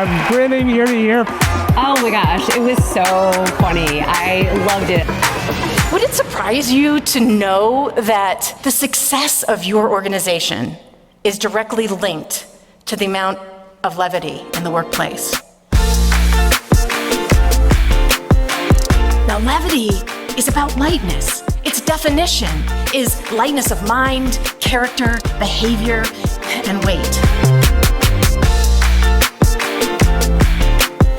I'm grinning ear to ear. Oh my gosh, it was so funny. I loved it. Would it surprise you to know that the success of your organization is directly linked to the amount of levity in the workplace? Now, levity is about lightness. Its definition is lightness of mind, character, behavior, and weight.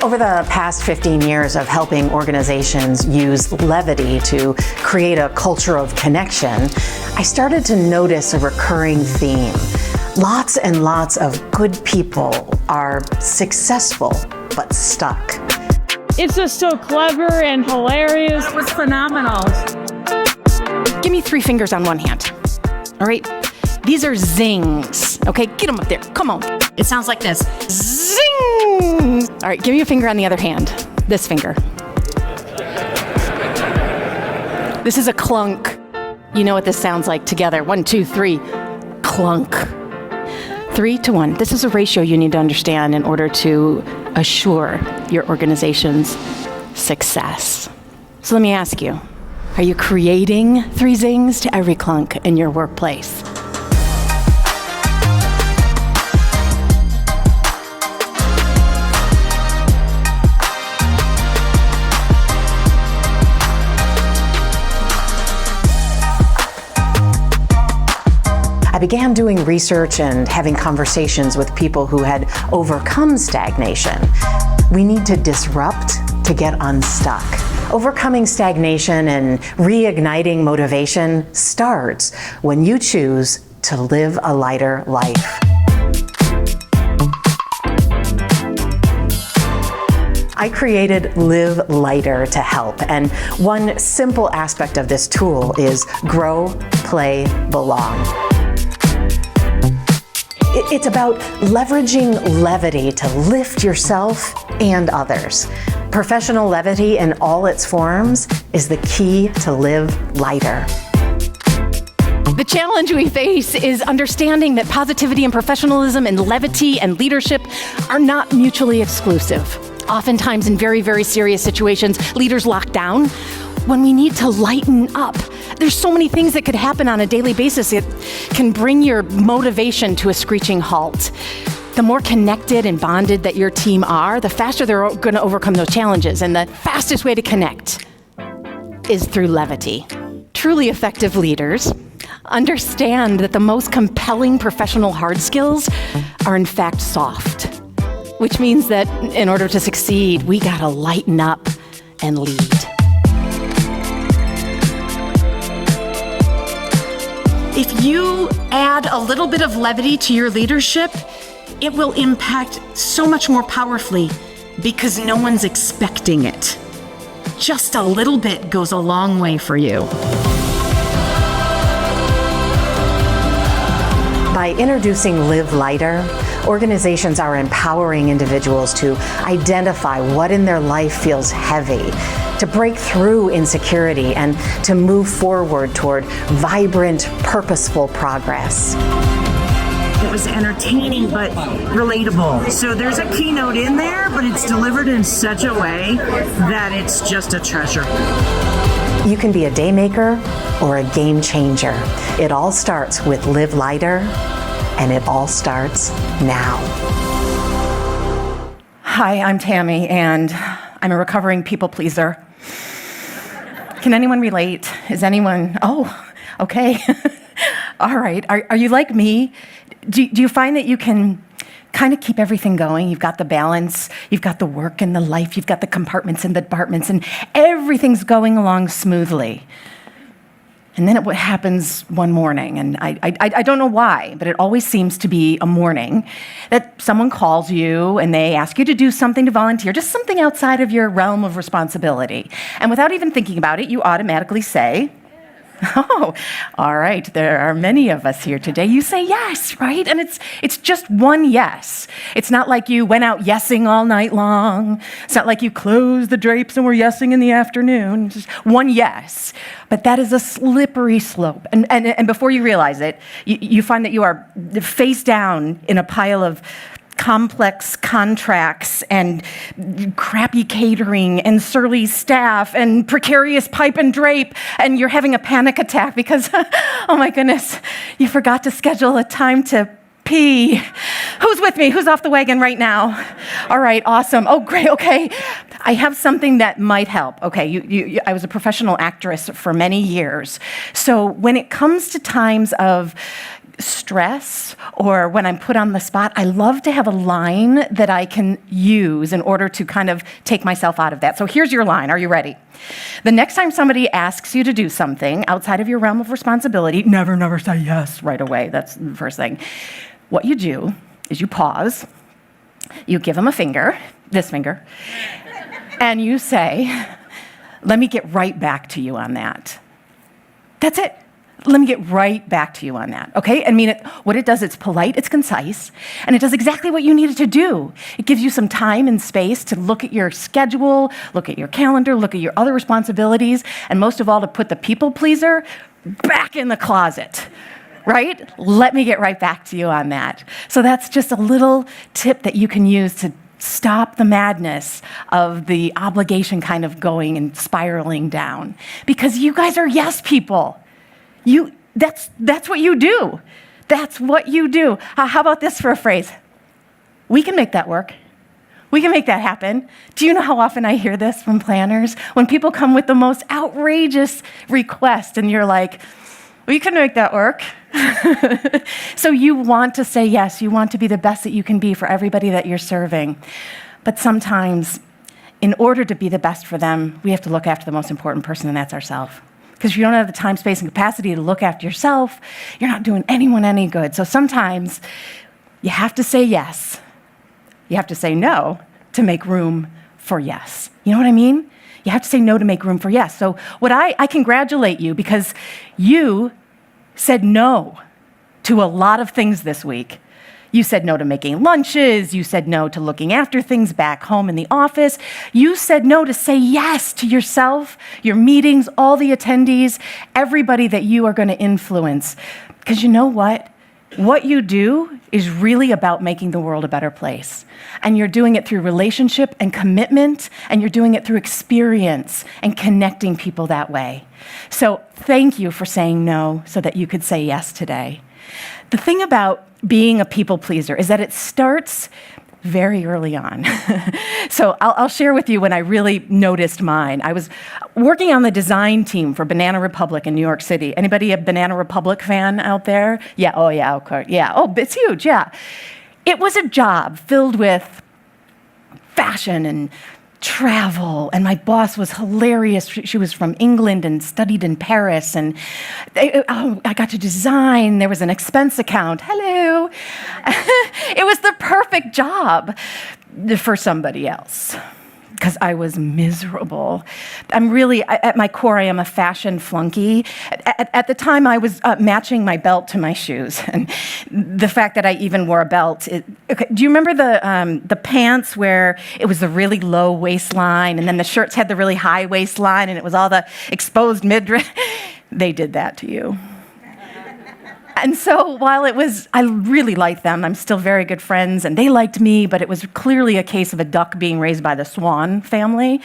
Over the past 15 years of helping organizations use levity to create a culture of connection, I started to notice a recurring theme. Lots and lots of good people are successful but stuck. It's just so clever and hilarious. It was phenomenal. Give me 3 fingers on one hand. All right? These are zings. Okay, get them up there. Come on. It sounds like this. Zing! All right, give me a finger on the other hand. This finger. This is a clunk. You know what this sounds like together. 1, 2, 3. Clunk. 3 to 1. This is a ratio you need to understand in order to assure your organization's success. So let me ask you, are you creating 3 zings to every clunk in your workplace? I began doing research and having conversations with people who had overcome stagnation. We need to disrupt to get unstuck. Overcoming stagnation and reigniting motivation starts when you choose to live a lighter life. I created Live Lighter to help, and one simple aspect of this tool is grow, play, belong. It's about leveraging levity to lift yourself and others. Professional levity in all its forms is the key to live lighter. The challenge we face is understanding that positivity and professionalism and levity and leadership are not mutually exclusive. Oftentimes in very, very serious situations, leaders lock down when we need to lighten up. There's so many things that could happen on a daily basis. It can bring your motivation to a screeching halt. The more connected and bonded that your team are, the faster they're going to overcome those challenges. And the fastest way to connect is through levity. Truly effective leaders understand that the most compelling professional hard skills are in fact soft, which means that in order to succeed, we gotta lighten up and lead. If you add a little bit of levity to your leadership, it will impact so much more powerfully because no one's expecting it. Just a little bit goes a long way for you. By introducing Live Lighter, organizations are empowering individuals to identify what in their life feels heavy, to break through insecurity, and to move forward toward vibrant, purposeful progress. It was entertaining but relatable. So there's a keynote in there, but it's delivered in such a way that it's just a treasure. You can be a day maker or a game changer. It all starts with Live Lighter, and it all starts now. Hi, I'm Tami, and I'm a recovering people pleaser. Can anyone relate? Is anyone? Oh, okay. All right. Are you like me? Do you find that you can kind of keep everything going? You've got the balance, you've got the work and the life, you've got the compartments and the departments, and everything's going along smoothly. And then it happens one morning, and I don't know why, but it always seems to be a morning that someone calls you and they ask you to do something, to volunteer, just something outside of your realm of responsibility. And without even thinking about it, you automatically say, oh, all right, there are many of us here today. You say yes, right? And it's just one yes. It's not like you went out yesing all night long. It's not like you closed the drapes and were yesing in the afternoon. It's just one yes. But that is a slippery slope. And before you realize it, you find that you are face down in a pile of complex contracts and crappy catering and surly staff and precarious pipe and drape, and you're having a panic attack because, oh my goodness, you forgot to schedule a time to pee. Who's with me? Who's off the wagon right now? All right, awesome. Oh, great, okay. I have something that might help. Okay, I was a professional actress for many years. So when it comes to times of stress or when I'm put on the spot, I love to have a line that I can use in order to kind of take myself out of that. So here's your line. Are you ready? The next time somebody asks you to do something outside of your realm of responsibility, never say yes right away. That's the first thing. What you do is you pause, you give them a finger, this finger, and you say, let me get right back to you on that. That's it. Let me get right back to you on that, okay? I mean, what it does, it's polite, it's concise, and it does exactly what you need it to do. It gives you some time and space to look at your schedule, look at your calendar, look at your other responsibilities, and most of all, to put the people pleaser back in the closet, right? Let me get right back to you on that. So that's just a little tip that you can use to stop the madness of the obligation kind of going and spiraling down. Because you guys are yes people. That's what you do. That's what you do. How about this for a phrase? We can make that work. We can make that happen. Do you know how often I hear this from planners? When people come with the most outrageous request and you're like, we can make that work. So you want to say yes. You want to be the best that you can be for everybody that you're serving. But sometimes, in order to be the best for them, we have to look after the most important person, and that's ourselves. Because if you don't have the time, space, and capacity to look after yourself, you're not doing anyone any good. So sometimes you have to say yes. You have to say no to make room for yes. You know what I mean? You have to say no to make room for yes. So I congratulate you because you said no to a lot of things this week. You said no to making lunches. You said no to looking after things back home in the office. You said no to say yes to yourself, your meetings, all the attendees, everybody that you are going to influence. Because you know what? What you do is really about making the world a better place. And you're doing it through relationship and commitment, and you're doing it through experience and connecting people that way. So thank you for saying no so that you could say yes today. The thing about being a people pleaser is that it starts very early on. So I'll share with you when I really noticed mine. I was working on the design team for Banana Republic in New York City. Anybody a Banana Republic fan out there? Yeah, oh yeah, of course. Yeah, oh, it's huge, yeah. It was a job filled with fashion and travel, and my boss was hilarious. She was from England and studied in Paris, and I got to design. There was an expense account. Hello. It was the perfect job for somebody else because I was miserable. I'm really, at my core, I am a fashion flunky. At the time, I was matching my belt to my shoes, and the fact that I even wore a belt. Okay, do you remember the pants where it was the really low waistline, and then the shirts had the really high waistline, and it was all the exposed midriff? They did that to you. And so while I really liked them, I'm still very good friends, and they liked me, but it was clearly a case of a duck being raised by the swan family.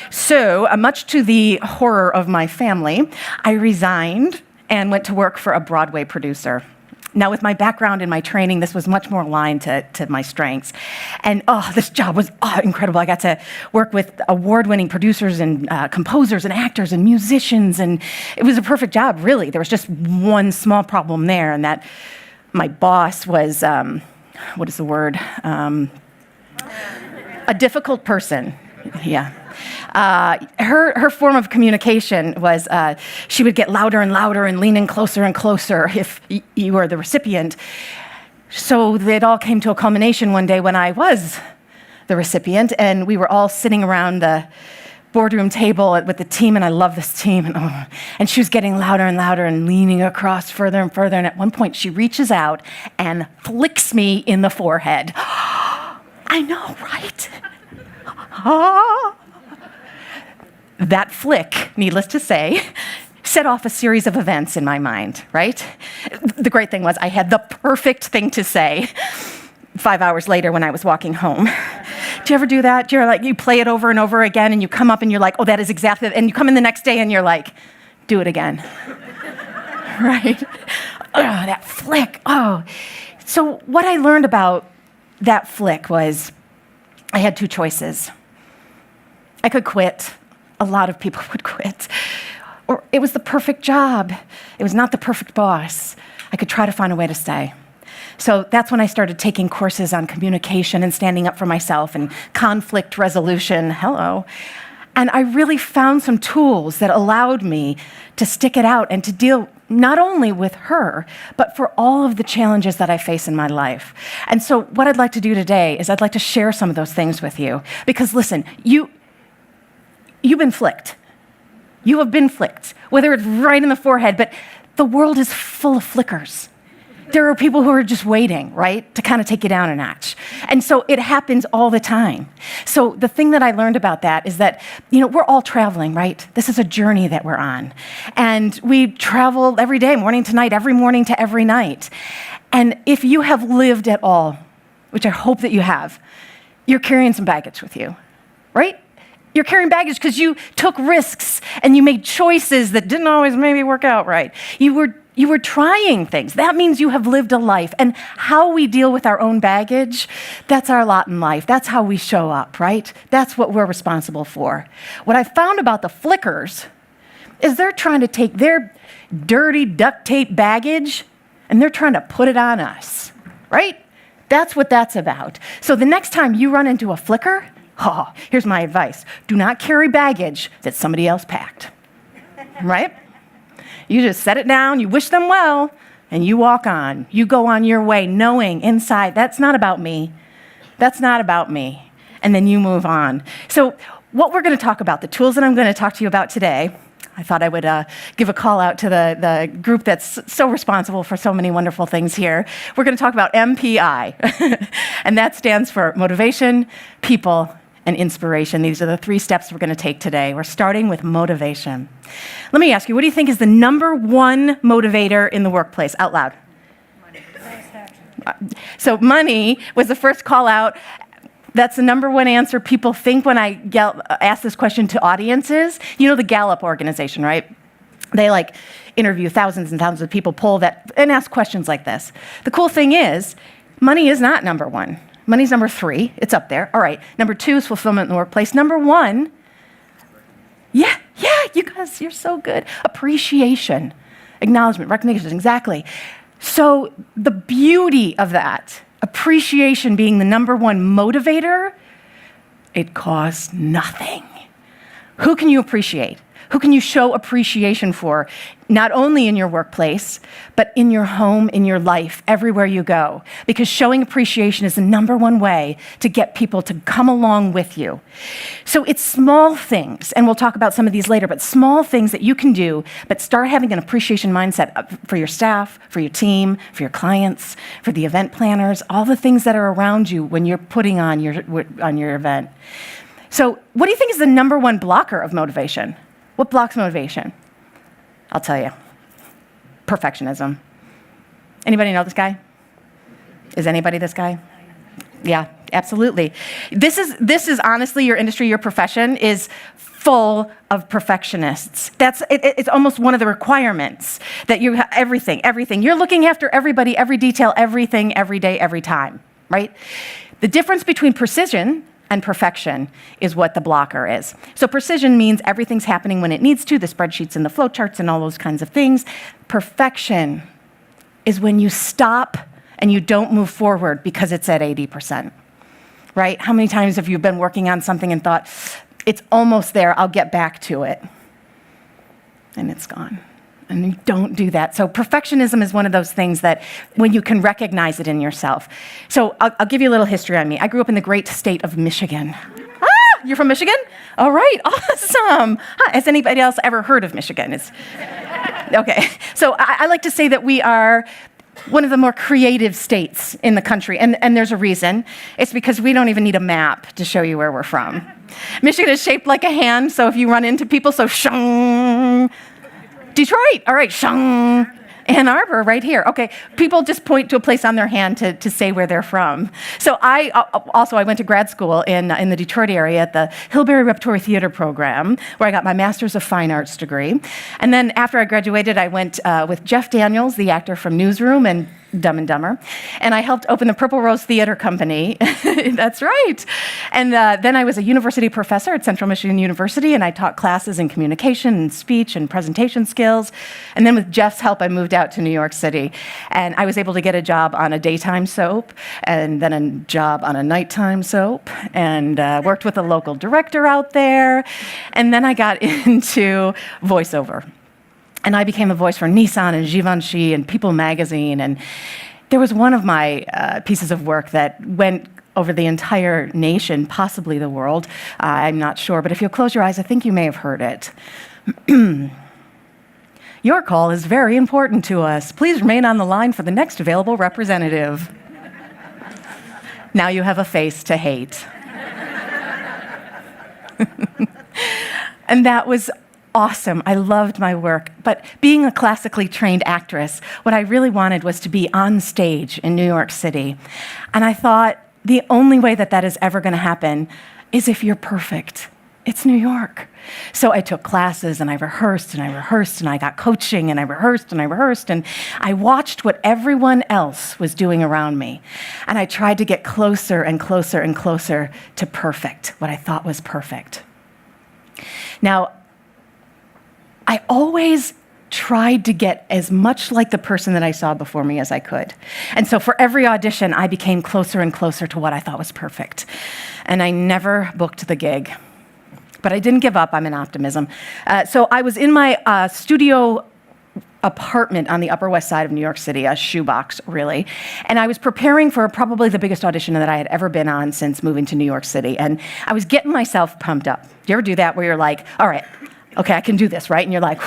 So much to the horror of my family, I resigned and went to work for a Broadway producer. Now, with my background and my training, this was much more aligned to my strengths. And this job was incredible. I got to work with award-winning producers and composers and actors and musicians, and it was a perfect job, really. There was just one small problem there, and that my boss was, what is the word? A difficult person, yeah. Her form of communication was she would get louder and louder and lean in closer and closer if you were the recipient. So it all came to a culmination one day when I was the recipient, and we were all sitting around the boardroom table with the team, and I love this team, and she was getting louder and louder and leaning across further and further, and at one point she reaches out and flicks me in the forehead. I know, right? That flick, needless to say, set off a series of events in my mind, right? The great thing was I had the perfect thing to say, 5 hours later when I was walking home. Do you ever do that? Do you ever, like, you play it over and over again and you come up and you're like, oh, that is exactly, and you come in the next day and you're like, do it again. Right? Oh, that flick. Oh. So what I learned about that flick was I had two choices. I could quit. A lot of people would quit. Or it was the perfect job. It was not the perfect boss. I could try to find a way to stay. So that's when I started taking courses on communication and standing up for myself and conflict resolution. Hello. And I really found some tools that allowed me to stick it out and to deal not only with her, but for all of the challenges that I face in my life. And so what I'd like to do today is I'd like to share some of those things with you. Because listen, you've been flicked. You have been flicked, whether it's right in the forehead, but the world is full of flickers. There are people who are just waiting, right, to kind of take you down a notch. And so it happens all the time. So the thing that I learned about that is that, we're all traveling, right? This is a journey that we're on. And we travel every day, morning to night, every morning to every night. And if you have lived at all, which I hope that you have, you're carrying some baggage with you, right? You're carrying baggage because you took risks and you made choices that didn't always maybe work out right. You were trying things. That means you have lived a life. And how we deal with our own baggage, that's our lot in life. That's how we show up, right? That's what we're responsible for. What I found about the flickers is they're trying to take their dirty duct tape baggage and they're trying to put it on us, right? That's what that's about. So the next time you run into a flicker, here's my advice. Do not carry baggage that somebody else packed, right? You just set it down, you wish them well, and you walk on. You go on your way knowing inside, that's not about me. That's not about me. And then you move on. So what we're going to talk about, the tools that I'm going to talk to you about today, I thought I would give a call out to the group that's so responsible for so many wonderful things here. We're going to talk about MPI, and that stands for motivation, people, and inspiration. These are the 3 steps we're going to take today. We're starting with motivation. Let me ask you, what do you think is the number 1 motivator in the workplace? Out loud. Money. So money was the first call out. That's the number 1 answer people think when I ask this question to audiences. You know the Gallup organization, right? They interview thousands and thousands of people, poll that, and ask questions like this. The cool thing is, money is not number 1. Money's number 3. It's up there. All right. Number 2 is fulfillment in the workplace. Number 1, yeah, you guys, you're so good. Appreciation, acknowledgement, recognition, exactly. So the beauty of that, appreciation being the number 1 motivator, it costs nothing. Who can you appreciate? Who can you show appreciation for, not only in your workplace, but in your home, in your life, everywhere you go? Because showing appreciation is the number 1 way to get people to come along with you. So it's small things, and we'll talk about some of these later, but small things that you can do, but start having an appreciation mindset for your staff, for your team, for your clients, for the event planners, all the things that are around you when you're putting on your event. So what do you think is the number 1 blocker of motivation? What blocks motivation? I'll tell you. Perfectionism. Anybody know this guy? Is anybody this guy? Yeah, absolutely. This is honestly your industry, your profession is full of perfectionists. It's almost one of the requirements that you have everything. You're looking after everybody, every detail, everything, every day, every time, right? The difference between precision and perfection is what the blocker is. So precision means everything's happening when it needs to, the spreadsheets and the flowcharts and all those kinds of things. Perfection is when you stop and you don't move forward because it's at 80%, right? How many times have you been working on something and thought, it's almost there, I'll get back to it, and it's gone? And you don't do that. So perfectionism is one of those things that when you can recognize it in yourself. So I'll give you a little history on me. I grew up in the great state of Michigan. You're from Michigan? All right, awesome. Has anybody else ever heard of Michigan? Okay, so I like to say that we are one of the more creative states in the country, and there's a reason. It's because we don't even need a map to show you where we're from. Michigan is shaped like a hand, so if you run into people, so shung. Detroit, all right, shung. Ann Arbor, right here. Okay, people just point to a place on their hand to say where they're from. So I went to grad school in the Detroit area at the Hillberry Repertory Theater program, where I got my Master's of Fine Arts degree. And then after I graduated, I went with Jeff Daniels, the actor from Newsroom and Dumb and Dumber, and I helped open the Purple Rose Theater Company. That's right. And then I was a university professor at Central Michigan University, and I taught classes in communication and speech and presentation skills. And then with Jeff's help, I moved out to New York City, and I was able to get a job on a daytime soap, and then a job on a nighttime soap, and worked with a local director out there. And then I got into voiceover. And I became a voice for Nissan and Givenchy and People magazine. And there was one of my pieces of work that went over the entire nation, possibly the world. I'm not sure, but if you'll close your eyes, I think you may have heard it. Your call is very important to us. Please remain on the line for the next available representative. Now you have a face to hate. And that was awesome. I loved my work. But being a classically trained actress, what I really wanted was to be on stage in New York City. And I thought the only way that is ever going to happen is if you're perfect. It's New York. So I took classes and I rehearsed and I rehearsed and I got coaching and I rehearsed and I rehearsed and I watched what everyone else was doing around me. And I tried to get closer and closer and closer to perfect, what I thought was perfect. Now, I always tried to get as much like the person that I saw before me as I could. And so for every audition, I became closer and closer to what I thought was perfect. And I never booked the gig. But I didn't give up. I'm an optimism. So I was in my studio apartment on the Upper West Side of New York City, a shoebox, really. And I was preparing for probably the biggest audition that I had ever been on since moving to New York City. And I was getting myself pumped up. Do you ever do that where you're like, all right, okay, I can do this, right? And you're like,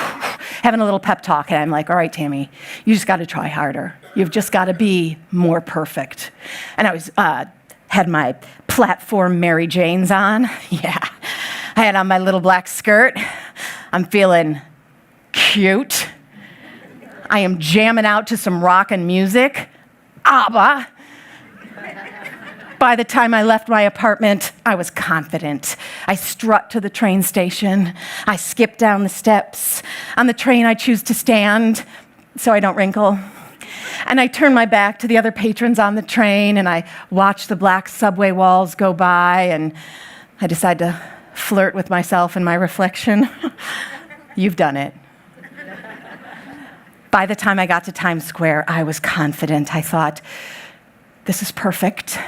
having a little pep talk. And I'm like, all right, Tami, you just got to try harder. You've just got to be more perfect. And I was had my platform Mary Janes on. Yeah. I had on my little black skirt. I'm feeling cute. I am jamming out to some rockin' music. ABBA. By the time I left my apartment, I was confident. I strut to the train station. I skip down the steps. On the train, I choose to stand so I don't wrinkle. And I turn my back to the other patrons on the train, and I watch the black subway walls go by, and I decide to flirt with myself and my reflection. You've done it. By the time I got to Times Square, I was confident. I thought, this is perfect.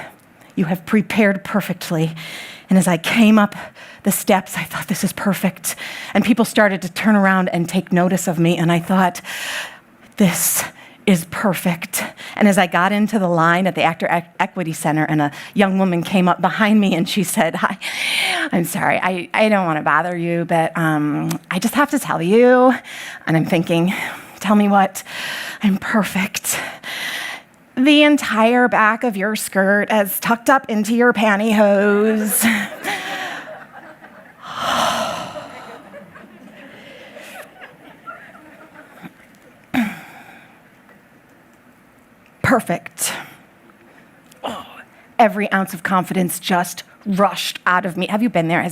You have prepared perfectly. And as I came up the steps, I thought, this is perfect. And people started to turn around and take notice of me. And I thought, this is perfect. And as I got into the line at the Actor Equity Center, and a young woman came up behind me and she said, hi, I'm sorry, I don't want to bother you, but I just have to tell you. And I'm thinking, tell me what? I'm perfect. The entire back of your skirt is tucked up into your pantyhose. Perfect. Oh, every ounce of confidence just rushed out of me. Have you been there?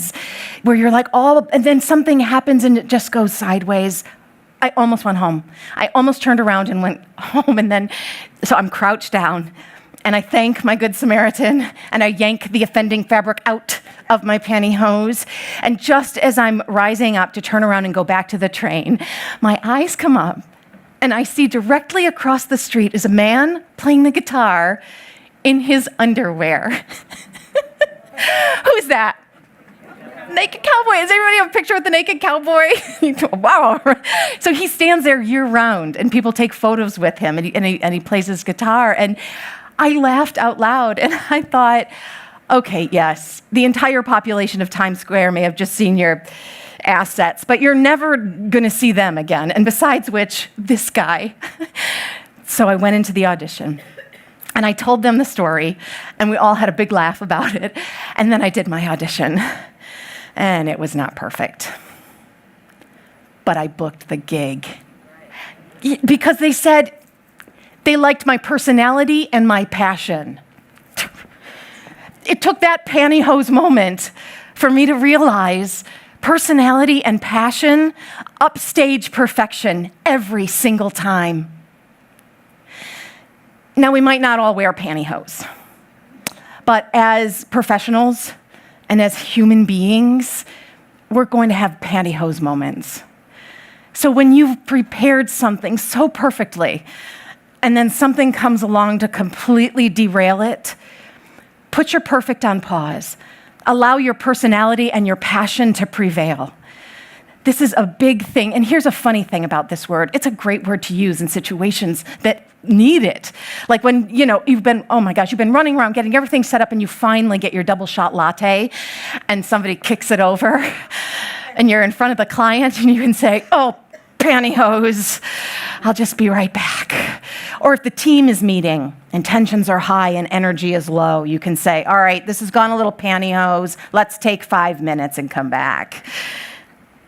Where you're like, and then something happens and it just goes sideways. I almost went home. I almost turned around and went home, and then, so I'm crouched down, and I thank my good Samaritan, and I yank the offending fabric out of my pantyhose, and just as I'm rising up to turn around and go back to the train, my eyes come up, and I see directly across the street is a man playing the guitar in his underwear. Who's that? Naked cowboy. Does everybody have a picture with the naked cowboy? Wow. So he stands there year round, and people take photos with him, and he plays his guitar. And I laughed out loud, and I thought, okay, yes, the entire population of Times Square may have just seen your assets, but you're never going to see them again. And besides which, this guy. So I went into the audition. And I told them the story, and we all had a big laugh about it. And then I did my audition. And it was not perfect. But I booked the gig. Because they said they liked my personality and my passion. It took that pantyhose moment for me to realize personality and passion upstage perfection every single time. Now, we might not all wear pantyhose, but as professionals and as human beings, we're going to have pantyhose moments. So when you've prepared something so perfectly, and then something comes along to completely derail it, put your perfect on pause. Allow your personality and your passion to prevail. This is a big thing. And here's a funny thing about this word. It's a great word to use in situations that need it. Like when, you've been running around getting everything set up and you finally get your double shot latte and somebody kicks it over and you're in front of the client and you can say, oh, pantyhose, I'll just be right back. Or if the team is meeting and tensions are high and energy is low, you can say, all right, this has gone a little pantyhose, let's take 5 minutes and come back.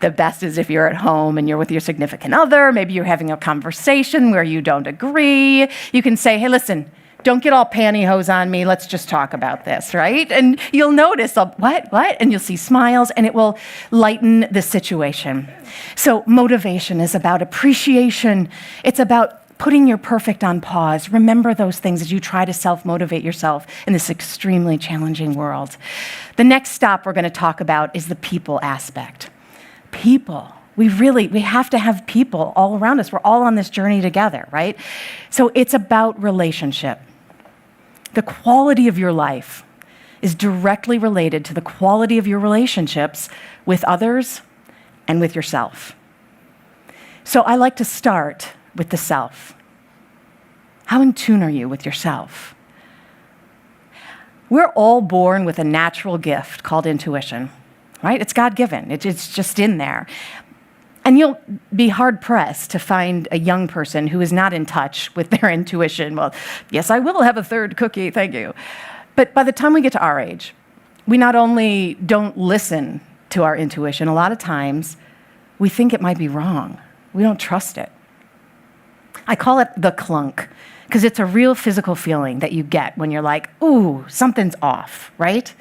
The best is if you're at home and you're with your significant other, maybe you're having a conversation where you don't agree, you can say, hey, listen, don't get all pantyhose on me, let's just talk about this, right? And you'll notice, what? And you'll see smiles and it will lighten the situation. So motivation is about appreciation. It's about putting your perfect on pause. Remember those things as you try to self-motivate yourself in this extremely challenging world. The next stop we're going to talk about is the people aspect. People. We have to have people all around us. We're all on this journey together, right? So it's about relationship. The quality of your life is directly related to the quality of your relationships with others and with yourself. So I like to start with the self. How in tune are you with yourself? We're all born with a natural gift called intuition, right? It's God-given. It's just in there. And you'll be hard-pressed to find a young person who is not in touch with their intuition. Well, yes, I will have a third cookie, thank you. But by the time we get to our age, we not only don't listen to our intuition, a lot of times we think it might be wrong. We don't trust it. I call it the clunk, because it's a real physical feeling that you get when you're like, ooh, something's off, right?